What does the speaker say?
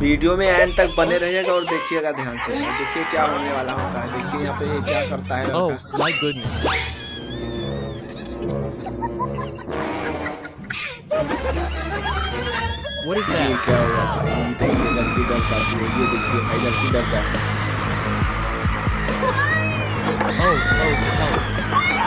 Video में and तक बने रहिएगा और देखिएगा ध्यान से और देखिए क्या होने वाला होता है। देखिए यहाँ पे क्या करता है लड़का। Oh my goodness. What is ये that? क्या हुआ भाई, ये देखिए लड़की डर जाती है, ये देखिए भाई लड़की डर जाती है। Oh, oh, oh.